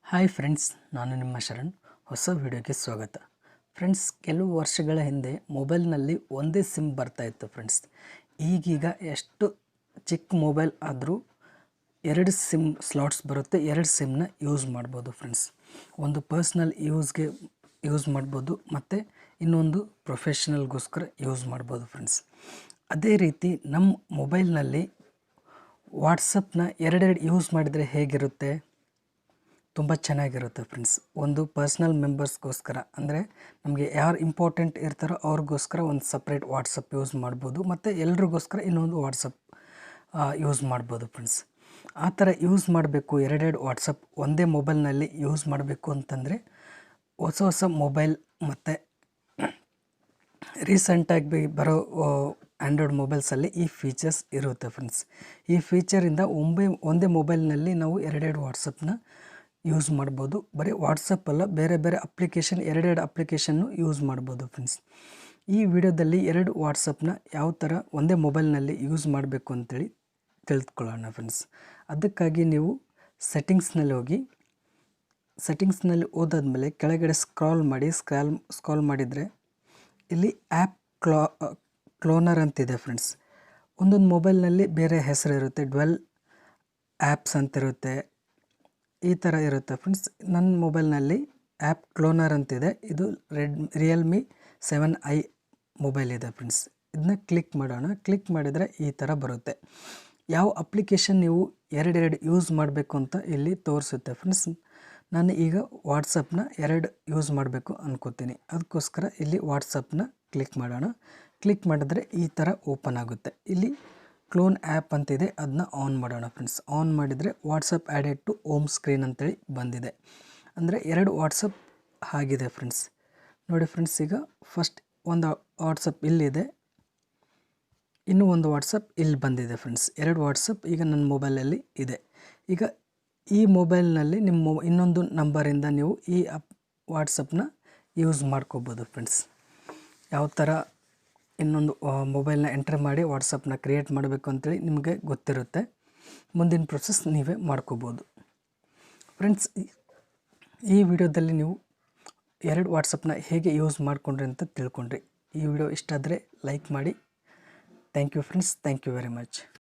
Hi friends, ನಾನು ನಿಮ್ಮ ಶರಣ್. ಹೊಸ ವಿಡಿಯೋಗೆ ಸ್ವಾಗತ. ಫ್ರೆಂಡ್ಸ್, ಕೆಲವು ವರ್ಷಗಳ ಹಿಂದೆ ಮೊಬೈಲ್ನಲ್ಲಿ ಒಂದೇ ಸಿಮ್ ಬರ್ತಾಯಿತ್ತು ಫ್ರೆಂಡ್ಸ್. ಈಗೀಗ ಎಷ್ಟು ಚಿಕ್ಕ ಮೊಬೈಲ್ ಆದರೂ 2 ಸಿಮ್ ಸ್ಲಾಟ್ಸ್ ಬರುತ್ತೆ. 2 ಸಿಮ್ನ ಯೂಸ್ ಮಾಡ್ಬೋದು ಫ್ರೆಂಡ್ಸ್. ಒಂದು ಪರ್ಸ್ನಲ್ ಯೂಸ್ ಮಾಡ್ಬೋದು ಮತ್ತು ಇನ್ನೊಂದು ಪ್ರೊಫೆಷ್ನಲ್ಗೋಸ್ಕರ ಯೂಸ್ ಮಾಡ್ಬೋದು ಫ್ರೆಂಡ್ಸ್. ಅದೇ ರೀತಿ ನಮ್ಮ ಮೊಬೈಲ್ನಲ್ಲಿ ವಾಟ್ಸಪ್ನ 2 ಯೂಸ್ ಮಾಡಿದರೆ ಹೇಗಿರುತ್ತೆ? ತುಂಬ ಚೆನ್ನಾಗಿರುತ್ತೆ ಫ್ರೆಂಡ್ಸ್. ಒಂದು ಪರ್ಸ್ನಲ್ ಮೆಂಬರ್ಸ್ಗೋಸ್ಕರ, ಅಂದರೆ ನಮಗೆ ಯಾರು ಇಂಪಾರ್ಟೆಂಟ್ ಇರ್ತಾರೋ ಅವ್ರಿಗೋಸ್ಕರ ಒಂದು ಸಪ್ರೇಟ್ ವಾಟ್ಸಪ್ ಯೂಸ್ ಮಾಡ್ಬೋದು, ಮತ್ತು ಎಲ್ರಿಗೋಸ್ಕರ ಇನ್ನೊಂದು ವಾಟ್ಸಪ್ ಯೂಸ್ ಮಾಡ್ಬೋದು ಫ್ರೆಂಡ್ಸ್. ಆ ಥರ ಯೂಸ್ ಮಾಡಬೇಕು, 2 ವಾಟ್ಸಪ್ ಒಂದೇ ಮೊಬೈಲ್ನಲ್ಲಿ ಯೂಸ್ ಮಾಡಬೇಕು ಅಂತಂದರೆ ಹೊಸ ಮೊಬೈಲ್ ಮತ್ತು ರೀಸೆಂಟಾಗಿ ಬರೋ ಆ್ಯಂಡ್ರಾಯ್ಡ್ ಮೊಬೈಲ್ಸಲ್ಲಿ ಈ ಫೀಚರ್ಸ್ ಇರುತ್ತೆ ಫ್ರೆಂಡ್ಸ್. ಈ ಫೀಚರಿಂದ ಒಂದೇ ಮೊಬೈಲ್ನಲ್ಲಿ ನಾವು 2 ವಾಟ್ಸಪ್ನ ಯೂಸ್ ಮಾಡ್ಬೋದು. ಬರೀ ವಾಟ್ಸಪ್ ಅಲ್ಲ, ಬೇರೆ ಬೇರೆ ಅಪ್ಲಿಕೇಶನ್ 2 ಅಪ್ಲಿಕೇಶನ್ನು ಯೂಸ್ ಮಾಡ್ಬೋದು ಫ್ರೆಂಡ್ಸ್. ಈ ವಿಡಿಯೋದಲ್ಲಿ 2 ವಾಟ್ಸಪ್ನ ಯಾವ ಥರ ಒಂದೇ ಮೊಬೈಲ್ನಲ್ಲಿ ಯೂಸ್ ಮಾಡಬೇಕು ಅಂತೇಳಿ ತಿಳಿದುಕೊಳ್ಳೋಣ ಫ್ರೆಂಡ್ಸ್. ಅದಕ್ಕಾಗಿ ನೀವು ಸೆಟ್ಟಿಂಗ್ಸ್ನಲ್ಲಿ ಹೋದಾದ್ಮೇಲೆ ಕೆಳಗಡೆ ಸ್ಕ್ರಾಲ್ ಮಾಡಿದರೆ ಇಲ್ಲಿ ಆ್ಯಪ್ ಕ್ಲೋನರ್ ಅಂತಿದೆ ಫ್ರೆಂಡ್ಸ್. ಒಂದೊಂದು ಮೊಬೈಲ್ನಲ್ಲಿ ಬೇರೆ ಹೆಸರು ಇರುತ್ತೆ, 12 ಆ್ಯಪ್ಸ್ ಅಂತಿರುತ್ತೆ, ಈ ಥರ ಇರುತ್ತೆ ಫ್ರೆಂಡ್ಸ್. ನನ್ನ ಮೊಬೈಲ್ನಲ್ಲಿ ಆ್ಯಪ್ ಕ್ಲೋನರ್ ಅಂತಿದೆ. ಇದು ರಿಯಲ್ಮಿ 7i ಮೊಬೈಲ್ ಇದೆ ಫ್ರೆಂಡ್ಸ್. ಇದನ್ನ ಕ್ಲಿಕ್ ಮಾಡೋಣ. ಕ್ಲಿಕ್ ಮಾಡಿದರೆ ಈ ಥರ ಬರುತ್ತೆ. ಯಾವ ಅಪ್ಲಿಕೇಶನ್ ನೀವು 2 ಯೂಸ್ ಮಾಡಬೇಕು ಅಂತ ಇಲ್ಲಿ ತೋರಿಸುತ್ತೆ ಫ್ರೆಂಡ್ಸ್. ನಾನು ಈಗ ವಾಟ್ಸಪ್ನ 2 ಯೂಸ್ ಮಾಡಬೇಕು ಅಂದ್ಕೋತೀನಿ. ಅದಕ್ಕೋಸ್ಕರ ಇಲ್ಲಿ ವಾಟ್ಸಪ್ನ ಕ್ಲಿಕ್ ಮಾಡೋಣ. ಕ್ಲಿಕ್ ಮಾಡಿದ್ರೆ ಈ ಥರ ಓಪನ್ ಆಗುತ್ತೆ. ಇಲ್ಲಿ ಕ್ಲೋನ್ ಆ್ಯಪ್ ಅಂತಿದೆ, ಅದನ್ನ ಆನ್ ಮಾಡೋಣ ಫ್ರೆಂಡ್ಸ್. ಆನ್ ಮಾಡಿದರೆ WhatsApp added to home screen ಅಂತೇಳಿ ಬಂದಿದೆ. ಅಂದರೆ 2 ವಾಟ್ಸಪ್ ಆಗಿದೆ ಫ್ರೆಂಡ್ಸ್. ನೋಡಿ ಫ್ರೆಂಡ್ಸ್, ಈಗ ಫಸ್ಟ್ ಒಂದು ವಾಟ್ಸಪ್ ಇಲ್ಲಿದೆ, ಇನ್ನೂ ಒಂದು ವಾಟ್ಸಪ್ ಇಲ್ಲಿ ಬಂದಿದೆ ಫ್ರೆಂಡ್ಸ್. 2 ವಾಟ್ಸಪ್ ಈಗ ನನ್ನ ಮೊಬೈಲಲ್ಲಿ ಇದೆ. ಈಗ ಈ ಮೊಬೈಲ್ನಲ್ಲಿ ನಿಮ್ಮ ಇನ್ನೊಂದು ನಂಬರಿಂದ ನೀವು ಈ ವಾಟ್ಸಪ್ನ ಯೂಸ್ ಮಾಡ್ಕೋಬೋದು ಫ್ರೆಂಡ್ಸ್. ಯಾವ ಥರ ಇನ್ನೊಂದು ಮೊಬೈಲ್ನ ಎಂಟರ್ ಮಾಡಿ ವಾಟ್ಸಪ್ನ ಕ್ರಿಯೇಟ್ ಮಾಡಬೇಕು ಅಂತೇಳಿ ನಿಮಗೆ ಗೊತ್ತಿರುತ್ತೆ. ಮುಂದಿನ ಪ್ರೊಸೆಸ್ ನೀವೇ ಮಾಡ್ಕೋಬೋದು ಫ್ರೆಂಡ್ಸ್. ಈ ವಿಡಿಯೋದಲ್ಲಿ ನೀವು 2 ವಾಟ್ಸಪ್ನ ಹೇಗೆ ಯೂಸ್ ಮಾಡಿಕೊಂಡ್ರಿ ಅಂತ ತಿಳ್ಕೊಂಡ್ರಿ. ಈ ವಿಡಿಯೋ ಇಷ್ಟ ಆದರೆ ಲೈಕ್ ಮಾಡಿ. Thank you friends, thank you very much.